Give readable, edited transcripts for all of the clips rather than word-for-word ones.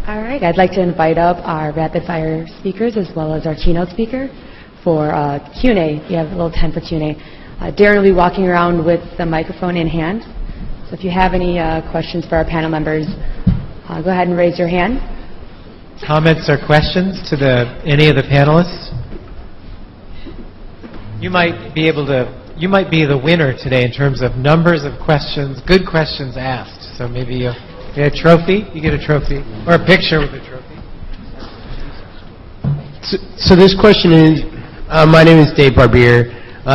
All right, I'd like to invite up our rapid fire speakers as well as our keynote speaker for Q&A. We have a little time for Q&A. Darren will be walking around with the microphone in hand. So if you have any questions for our panel members, go ahead and raise your hand. Comments or questions to any of the panelists? You might be the winner today in terms of numbers of questions, good questions asked. So maybe you get a trophy. You get a trophy or a picture with a trophy. So this question is, my name is Dave Barbier.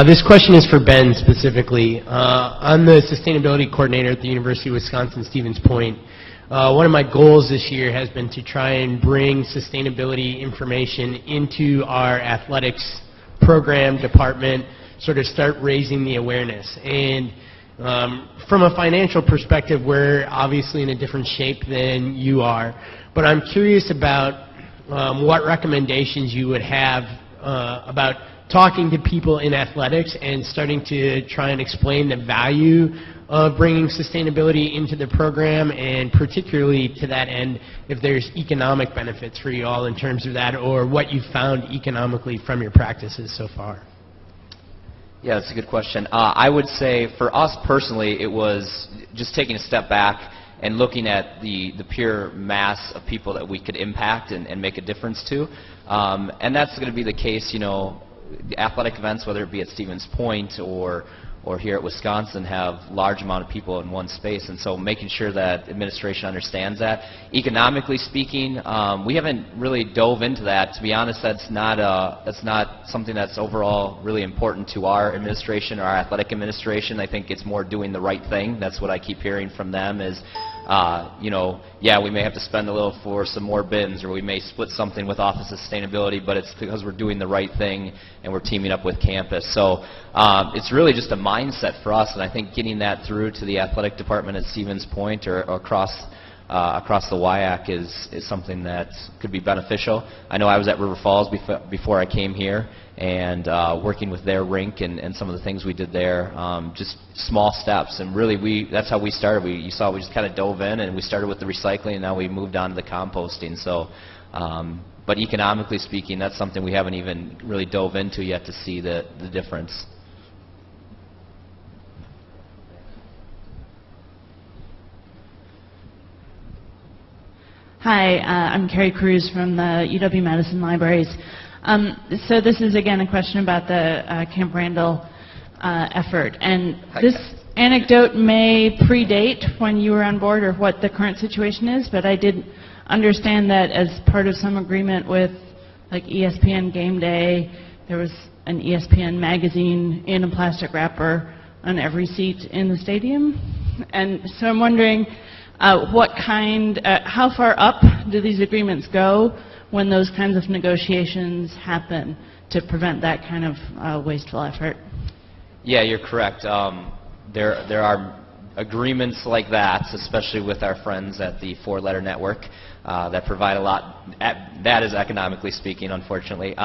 This question is for Ben specifically. I'm the sustainability coordinator at the University of Wisconsin-Stevens Point. One of my goals this year has been to try and bring sustainability information into our athletics program department, sort of start raising the awareness. And from a financial perspective, we're obviously in a different shape than you are. But I'm curious about what recommendations you would have about talking to people in athletics and starting to try and explain the value of bringing sustainability into the program, and particularly to that end, if there's economic benefits for you all in terms of that, or what you found economically from your practices so far. Yeah, that's a good question. I would say for us personally, it was just taking a step back and looking at the pure mass of people that we could impact and make a difference to. And that's going to be the case, you know, the athletic events, whether it be at Stevens Point or here at Wisconsin, have large amount of people in one space, and so making sure that administration understands that. Economically speaking, we haven't really dove into that. To be honest, that's not something that's overall really important to our administration or our athletic administration. I think it's more doing the right thing. That's what I keep hearing from them is, you know, yeah, we may have to spend a little for some more bins, or we may split something with Office of Sustainability, but it's because we're doing the right thing and we're teaming up with campus. So it's really just a mindset for us, and I think getting that through to the athletic department at Stevens Point or across the WIAC is something that could be beneficial. I know I was at River Falls before I came here, and working with their rink and some of the things we did there, just small steps. And really, that's how we started. You saw we just kind of dove in, and we started with the recycling, and now we moved on to the composting. So, but economically speaking, that's something we haven't even really dove into yet to see the difference. Hi, I'm Carrie Cruz from the UW-Madison Libraries. So this is again a question about the Camp Randall effort, and this anecdote may predate when you were on board or what the current situation is, but I did understand that as part of some agreement with like ESPN Game Day, there was an ESPN magazine in a plastic wrapper on every seat in the stadium. And so I'm wondering how far up do these agreements go when those kinds of negotiations happen to prevent that kind of wasteful effort? Yeah, you're correct. There are agreements like that, especially with our friends at the four-letter network, that provide a lot. That is economically speaking, unfortunately.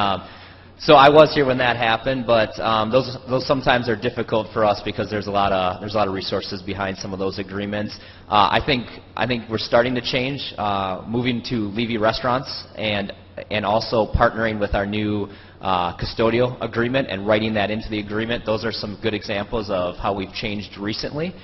So I was here when that happened, but those sometimes are difficult for us because there's a lot of resources behind some of those agreements. I think we're starting to change, moving to Levy restaurants and also partnering with our new custodial agreement and writing that into the agreement. Those are some good examples of how we've changed recently.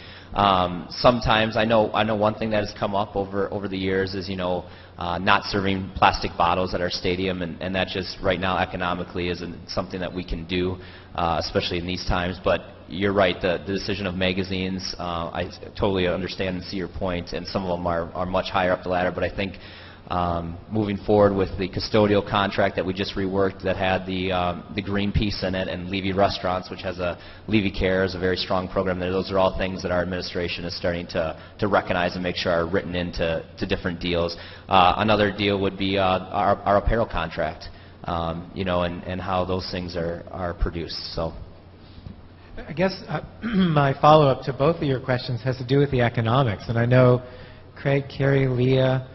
Sometimes I know one thing that has come up over the years is, you know, not serving plastic bottles at our stadium, and that just right now economically isn't something that we can do, especially in these times. But you're right, the decision of magazines, I totally understand and see your point, and some of them are much higher up the ladder, but I think moving forward with the custodial contract that we just reworked that had the green piece in it, and Levy Restaurants, which has a Levy Care, is a very strong program there. Those are all things that our administration is starting to recognize and make sure are written into different deals. Another deal would be our apparel contract, you know, and how those things are produced. So, I guess my follow-up to both of your questions has to do with the economics, and I know Craig, Carrie, Leah,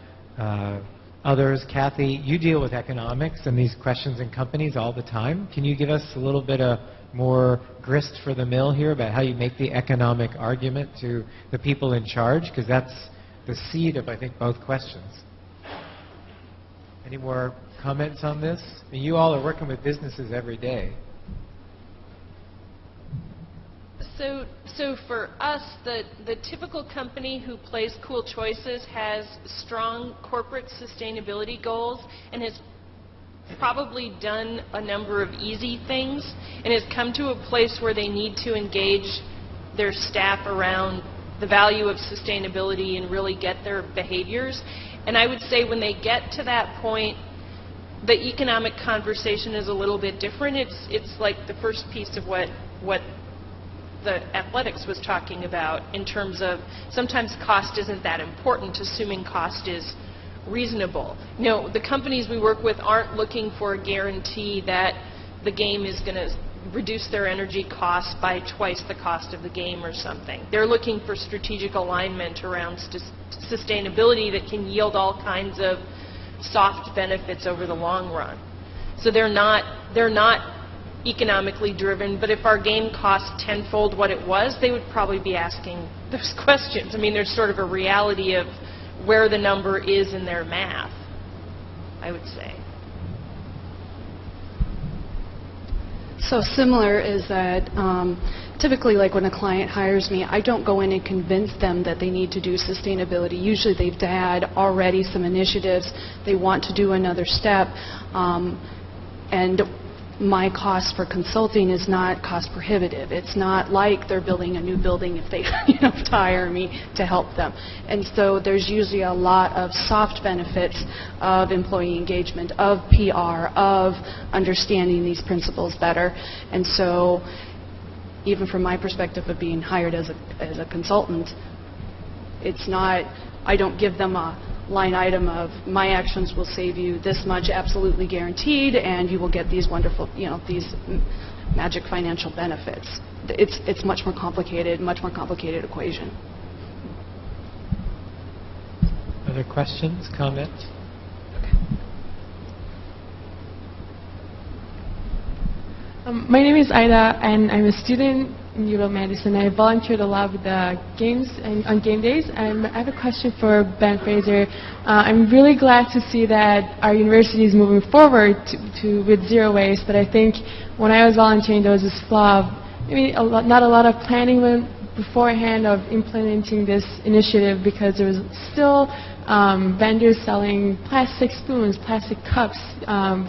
others, Kathy, you deal with economics and these questions in companies all the time. Can you give us a little bit of more grist for the mill here about how you make the economic argument to the people in charge? Because that's the seed of, I think, both questions. Any more comments on this? I mean, you all are working with businesses every day. So for us, the typical company who plays Cool Choices has strong corporate sustainability goals and has probably done a number of easy things and has come to a place where they need to engage their staff around the value of sustainability and really get their behaviors. And I would say when they get to that point, the economic conversation is a little bit different. It's like the first piece of what the athletics was talking about in terms of sometimes cost isn't that important, assuming cost is reasonable. You know, the companies we work with aren't looking for a guarantee that the game is going to reduce their energy costs by twice the cost of the game or something. They're looking for strategic alignment around sustainability that can yield all kinds of soft benefits over the long run. So they're not economically driven, but if our game cost tenfold what it was, they would probably be asking those questions. I mean, there's sort of a reality of where the number is in their math, I would say. So similar is that typically, like when a client hires me, I don't go in and convince them that they need to do sustainability. Usually they've had already some initiatives. They want to do another step. And my cost for consulting is not cost prohibitive. It's not like they're building a new building if they hire me to help them. And so there's usually a lot of soft benefits of employee engagement, of PR, of understanding these principles better. And so even from my perspective of being hired as a consultant, it's not, I don't give them a line item of my actions will save you this much absolutely guaranteed and you will get these wonderful, these magic financial benefits. It's much more complicated equation. Other questions, comments? My name is Ida, and I'm a student in UW-Madison. I volunteered a lot with the games and on game days. And I have a question for Ben Fraser. I'm really glad to see that our university is moving forward with zero waste, but I think when I was volunteering, there was this flaw of maybe not a lot of planning beforehand of implementing this initiative, because there was still vendors selling plastic spoons, plastic cups,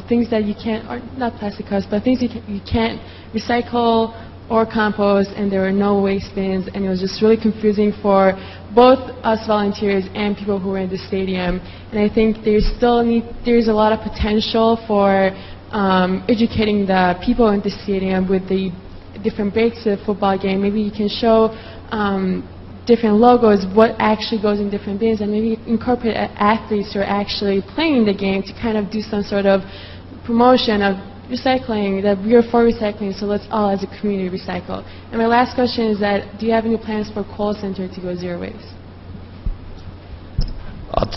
things that you can't, or not plastic cups, but things you can't recycle or compost, and there were no waste bins, and it was just really confusing for both us volunteers and people who were in the stadium. And I think there's a lot of potential for educating the people in the stadium with the different breaks of the football game. Maybe you can show different logos, what actually goes in different bins, and maybe incorporate athletes who are actually playing the game to kind of do some sort of promotion of recycling, that we are for recycling, so let's all as a community recycle. And my last question is that, do you have any plans for Kohl Center to go zero waste?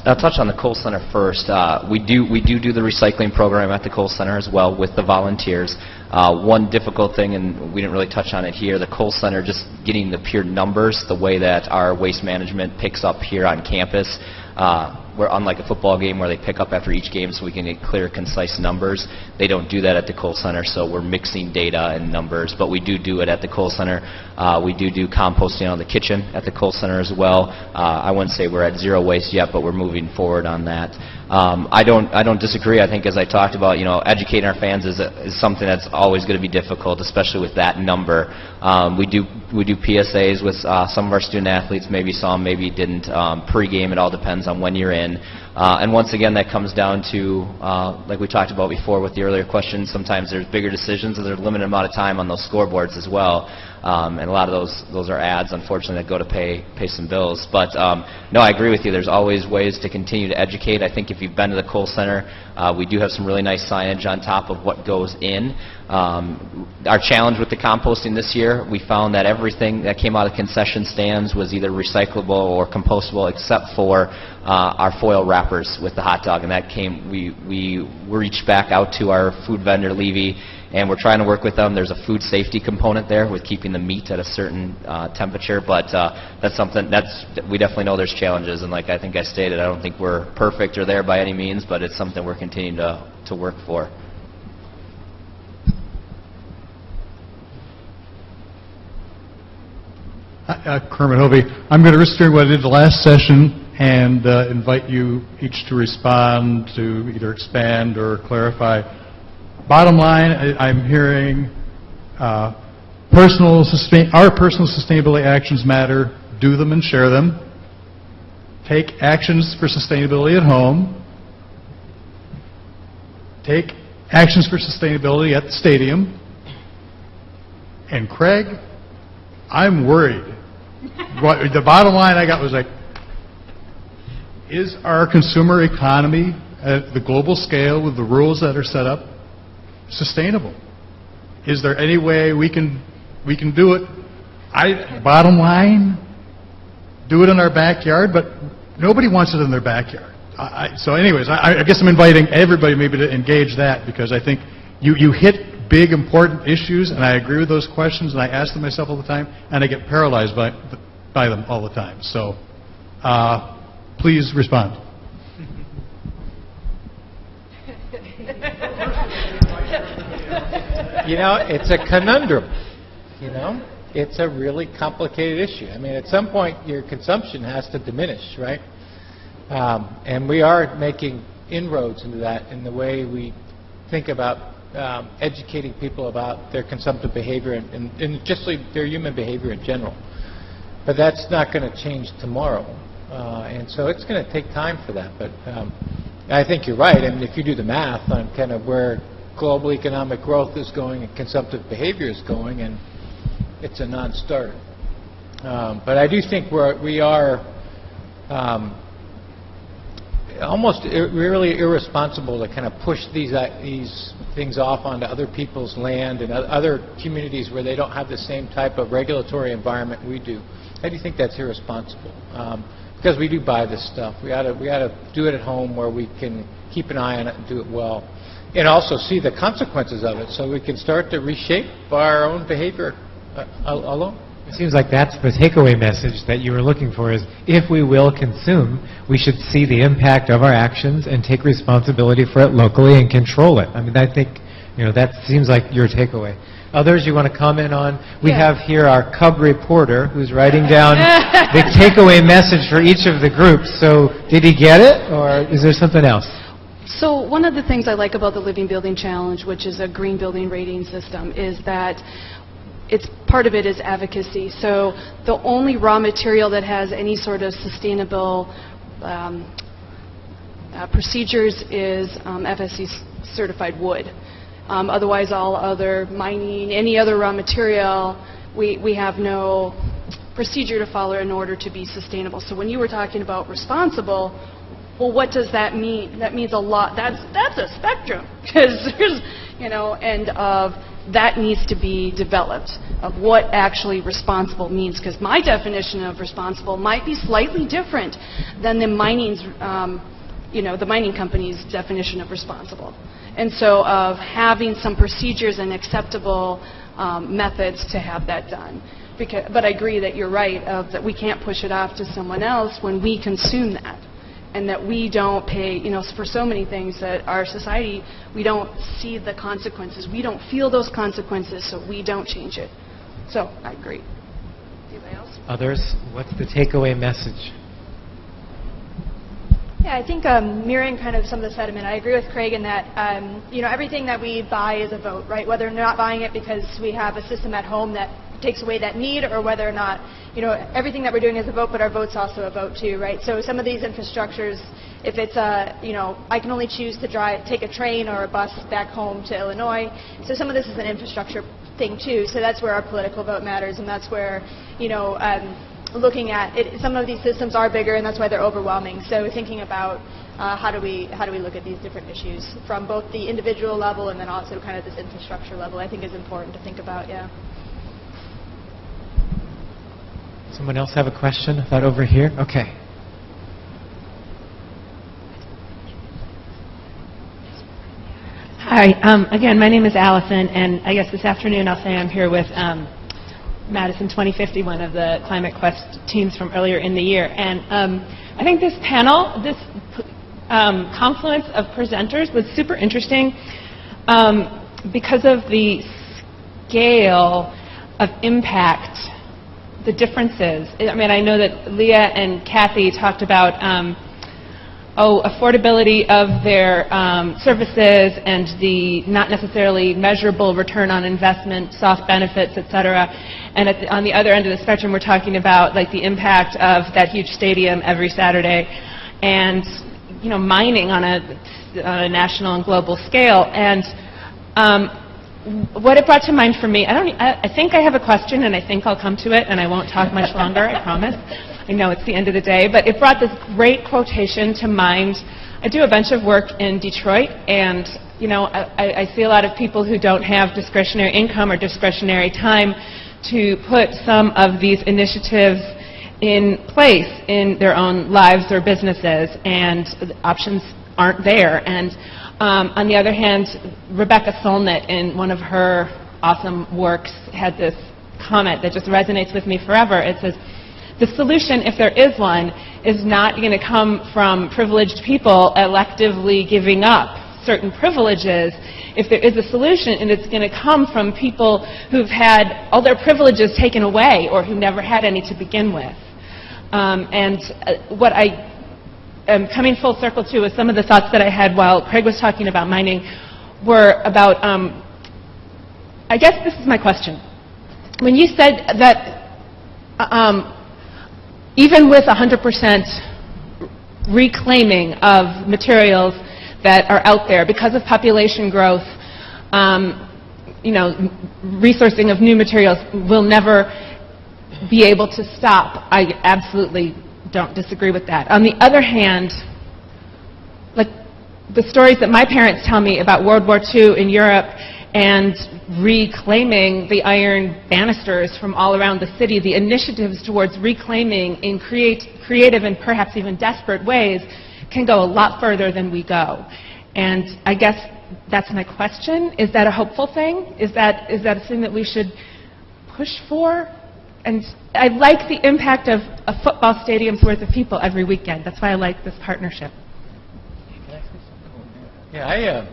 I'll touch on the Kohl Center first. We do the recycling program at the Kohl Center as well with the volunteers. One difficult thing, and we didn't really touch on it here, the Kohl Center, just getting the pure numbers, the way that our waste management picks up here on campus. We're unlike a football game where they pick up after each game so we can get clear, concise numbers. They don't do that at the Kohl Center, so we're mixing data and numbers, but we do it at the Kohl Center. We do composting on the kitchen at the Kohl Center as well. I wouldn't say we're at zero waste yet, but we're moving forward on that. I don't disagree. I think, as I talked about, educating our fans is something that's always going to be difficult, especially with that number. We do PSAs with some of our student athletes. Maybe some, maybe didn't. Pre-game, it all depends on when you're in. And once again, that comes down to, like we talked about before with the earlier questions, sometimes there's bigger decisions and there's a limited amount of time on those scoreboards as well. And a lot of those are ads, unfortunately, that go to pay some bills. But no, I agree with you. There's always ways to continue to educate. I think if you've been to the Kohl Center, we do have some really nice signage on top of what goes in. Our challenge with the composting this year, we found that everything that came out of concession stands was either recyclable or compostable, except for our foil wrappers with the hot dog. And that came, we reached back out to our food vendor, Levy, and we're trying to work with them. There's a food safety component there with keeping the meat at a certain temperature, but that's something we definitely know there's challenges, and like I think I stated, I don't think we're perfect or there by any means, but it's something we're continuing to work for. Kermit Hovey. I'm going to restrict what I did the last session and invite you each to respond, to either expand or clarify. Bottom line, I'm hearing our personal sustainability actions matter. Do them and share them. Take actions for sustainability at home. Take actions for sustainability at the stadium. And Craig, I'm worried. The bottom line I got was like, is our consumer economy at the global scale with the rules that are set up sustainable? Is there any way we can do it? Bottom line, do it in our backyard, but nobody wants it in their backyard. So anyways, I guess I'm inviting everybody maybe to engage that, because I think you hit big, important issues, and I agree with those questions, and I ask them myself all the time, and I get paralyzed by them all the time. So please respond. You know, it's a conundrum. You know, it's a really complicated issue. I mean, at some point, your consumption has to diminish, right? And we are making inroads into that in the way we think about educating people about their consumptive behavior and just like their human behavior in general. But that's not going to change tomorrow. And so it's going to take time for that. But I think you're right. I mean, if you do the math on kind of where global economic growth is going and consumptive behavior is going, and it's a non-starter. But I do think we are almost really irresponsible to kind of push these things off onto other people's land and other communities where they don't have the same type of regulatory environment we do. I do think that's irresponsible, because we do buy this stuff. We ought to do it at home where we can keep an eye on it and do it well, and also see the consequences of it, so we can start to reshape our own behavior alone. It seems like that's the takeaway message that you were looking for, is if we will consume, we should see the impact of our actions and take responsibility for it locally and control it. I mean, I think, you know, that seems like your takeaway. Others you want to comment on? We have here our Cub reporter who's writing down the takeaway message for each of the groups. So did he get it, or is there something else? So one of the things I like about the Living Building Challenge, which is a green building rating system, is that part of it is advocacy. So the only raw material that has any sort of sustainable procedures is FSC certified wood. Otherwise, all other mining, any other raw material, we have no procedure to follow in order to be sustainable. So when you were talking about responsible, well, what does that mean? That means a lot. That's a spectrum, because there's, you know, and that needs to be developed, of what actually responsible means, because my definition of responsible might be slightly different than the mining's, the mining company's definition of responsible. And so of having some procedures and acceptable methods to have that done. But I agree that you're right, that we can't push it off to someone else when we consume that. And that we don't pay, for so many things that our society, we don't see the consequences. We don't feel those consequences, so we don't change it. So I agree. Anybody else? Others, what's the takeaway message? Yeah, I think mirroring kind of some of the sentiment, I agree with Craig in that, everything that we buy is a vote, right? Whether we're not buying it because we have a system at home that takes away that need, or whether or not, everything that we're doing is a vote, but our vote's also a vote too, right? So some of these infrastructures, if it's I can only choose to take a train or a bus back home to Illinois. So some of this is an infrastructure thing too. So that's where our political vote matters, and that's where, looking at it, some of these systems are bigger, and that's why they're overwhelming. So thinking about how do we look at these different issues from both the individual level and then also kind of this infrastructure level, I think is important to think about. Yeah. Someone else have a question? I thought over here. Okay. Hi. Again, my name is Allison, and I guess this afternoon I'll say I'm here with Madison 2050, one of the Climate Quest teams from earlier in the year. And I think this panel, this confluence of presenters was super interesting because of the scale of impact, the differences. I mean, I know that Leah and Kathy talked about affordability of their services and the not necessarily measurable return on investment, soft benefits, et cetera. And on the other end of the spectrum, we're talking about like the impact of that huge stadium every Saturday and, you know, mining on a national and global scale. And what it brought to mind for me, I think I have a question, and I think I'll come to it, and I won't talk much longer, I promise. I know it's the end of the day, but it brought this great quotation to mind. I do a bunch of work in Detroit, and you know, I see a lot of people who don't have discretionary income or discretionary time to put some of these initiatives in place in their own lives or businesses, and the options aren't there. And on the other hand, Rebecca Solnit, in one of her awesome works, had this comment that just resonates with me forever. It says, the solution, if there is one, is not going to come from privileged people electively giving up certain privileges. If there is a solution, and it's going to come from people who've had all their privileges taken away or who never had any to begin with. What I am coming full circle to is some of the thoughts that I had while Craig was talking about mining were about, I guess this is my question. When you said that even with 100% reclaiming of materials that are out there because of population growth, you know, resourcing of new materials will never be able to stop. I absolutely don't disagree with that. On the other hand, like the stories that my parents tell me about World War II in Europe and reclaiming the iron banisters from all around the city, the initiatives towards reclaiming in creative and perhaps even desperate ways can go a lot further than we go. And I guess that's my question. Is that a hopeful thing? Is that a thing that we should push for? And I like the impact of a football stadium's worth of people every weekend. That's why I like this partnership. Yeah,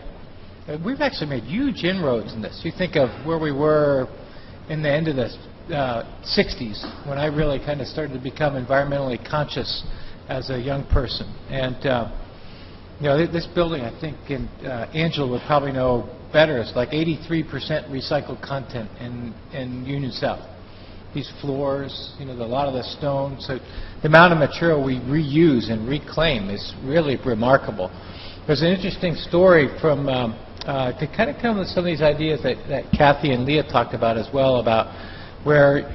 we've actually made huge inroads in this. You think of where we were in the end of the 60s, when I really kind of started to become environmentally conscious as a young person. And you know, this building, I think, and Angela would probably know better, it's like 83% recycled content in Union South. These floors, you know, a lot of the stone. So the amount of material we reuse and reclaim is really remarkable. There's an interesting story from, to kind of come with some of these ideas that Kathy and Leah talked about as well, about where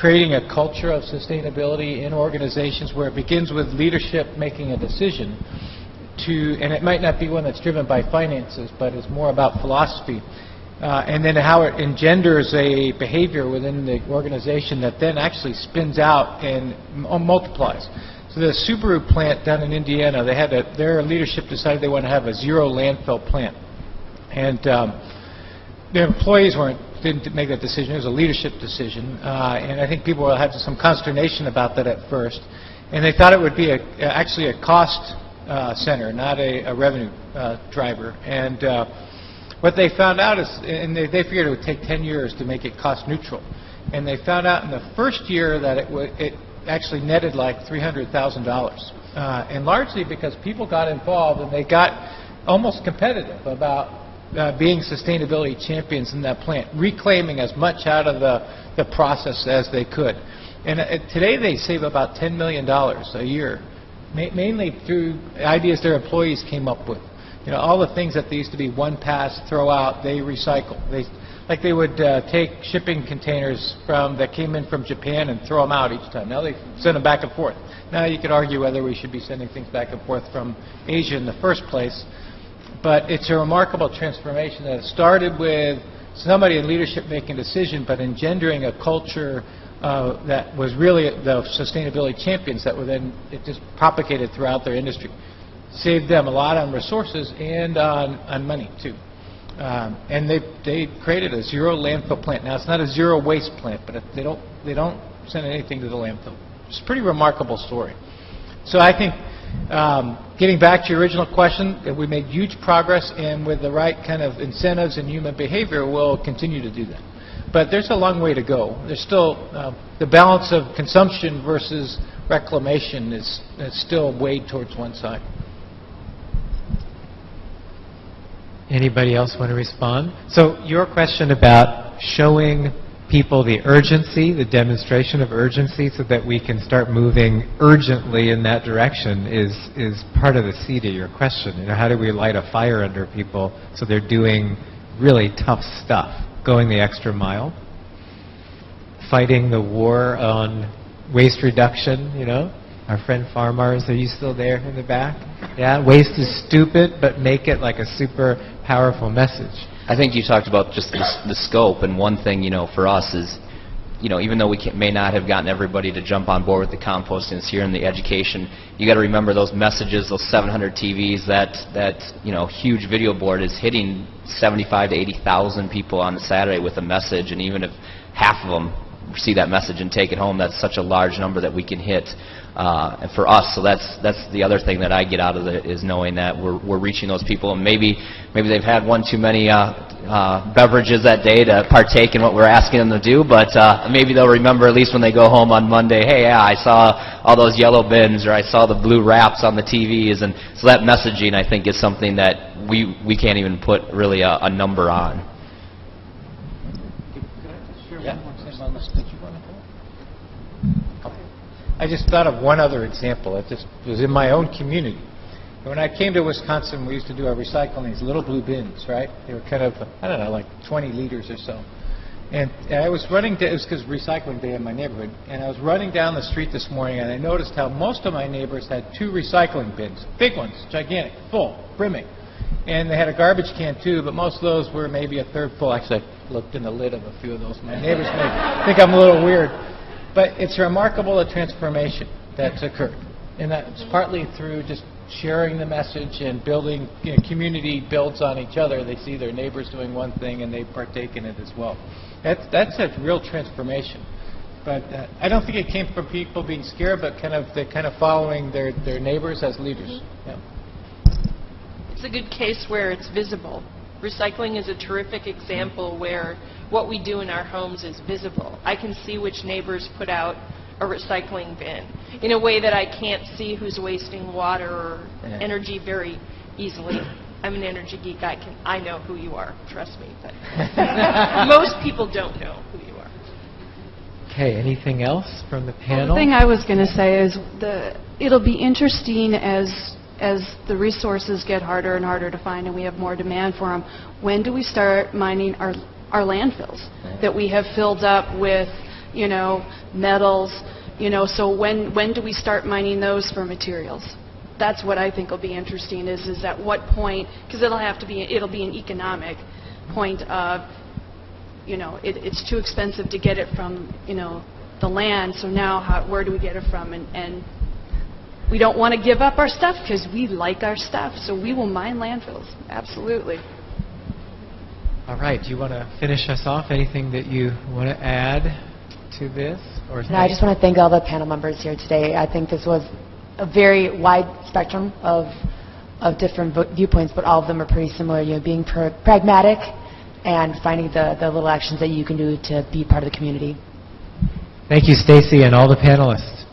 creating a culture of sustainability in organizations where it begins with leadership making a decision to, and it might not be one that's driven by finances, but it's more about philosophy. And then how it engenders a behavior within the organization that then actually spins out and multiplies. So the Subaru plant down in Indiana, they had their leadership decided they want to have a zero landfill plant. And their employees didn't make that decision. It was a leadership decision. And I think people had some consternation about that at first. And they thought it would be actually a cost center, not a revenue driver. And what they found out is, and they figured it would take 10 years to make it cost neutral. And they found out in the first year that it actually netted like $300,000. And largely because people got involved and they got almost competitive about being sustainability champions in that plant, reclaiming as much out of the process as they could. And today they save about $10 million a year, mainly through ideas their employees came up with. You know, all the things that they used to be one pass, throw out, they recycle. They would take shipping containers that came in from Japan and throw them out each time. Now they send them back and forth. Now you could argue whether we should be sending things back and forth from Asia in the first place. But it's a remarkable transformation that started with somebody in leadership making a decision, but engendering a culture that was really the sustainability champions that were then, it just propagated throughout their industry. Saved them a lot on resources and on money too. And they created a zero landfill plant. Now, it's not a zero waste plant, but they don't send anything to the landfill. It's a pretty remarkable story. So I think, getting back to your original question, that we made huge progress, and with the right kind of incentives and human behavior, we'll continue to do that. But there's a long way to go. There's still the balance of consumption versus reclamation is still weighed towards one side. Anybody else want to respond? So your question about showing people the urgency, the demonstration of urgency, so that we can start moving urgently in that direction is part of the seed of your question. You know, how do we light a fire under people so they're doing really tough stuff, going the extra mile, fighting the war on waste reduction, you know? Our friend Farmars, are you still there in the back? Yeah, waste is stupid, but make it like a super powerful message. I think you talked about just the scope, and one thing, for us is, even though we may not have gotten everybody to jump on board with the composting this year and the education, you got to remember those messages, those 700 TVs, that huge video board is hitting 75 to 80,000 people on a Saturday with a message, and even if half of them see that message and take it home, that's such a large number that we can hit. And for us, so that's the other thing that I get out of it, is knowing that we're reaching those people, and maybe they've had one too many beverages that day to partake in what we're asking them to do, but maybe they'll remember, at least when they go home on Monday, hey, yeah, I saw all those yellow bins, or I saw the blue wraps on the TVs, and so that messaging, I think, is something that we can't even put really a number on. I just thought of one other example. It was in my own community. When I came to Wisconsin, we used to do our recycling in these little blue bins, right? They were kind of, I don't know, like 20 liters or so. And I was running, it was because recycling day in my neighborhood, and I was running down the street this morning, and I noticed how most of my neighbors had 2 recycling bins, big ones, gigantic, full, brimming. And they had a garbage can too, but most of those were maybe a third full. Actually, I looked in the lid of a few of those. My neighbors may think I'm a little weird. But it's remarkable, the transformation that's occurred. And that's partly through just sharing the message and building, community builds on each other. They see their neighbors doing one thing and they partake in it as well. That's a real transformation. But I don't think it came from people being scared, but they're kind of following their neighbors as leaders. Yeah. It's a good case where it's visible. Recycling is a terrific example where what we do in our homes is visible. I can see which neighbors put out a recycling bin in a way that I can't see who's wasting water or energy very easily. I'm an energy geek. I know who you are, trust me. But most people don't know who you are. Okay, anything else from the panel? Well, the thing I was going to say is it'll be interesting as the resources get harder and harder to find and we have more demand for them, when do we start mining our landfills that we have filled up with, metals, so when do we start mining those for materials? That's what I think will be interesting, is at what point, because it'll be an economic point of, it's too expensive to get it from, the land, so now where do we get it from? And we don't want to give up our stuff because we like our stuff, so we will mine landfills, absolutely. All right, do you want to finish us off? Anything that you want to add to this? No, I just want to thank all the panel members here today. I think this was a very wide spectrum of different viewpoints, but all of them are pretty similar. Being pragmatic and finding the little actions that you can do to be part of the community. Thank you, Stacy, and all the panelists.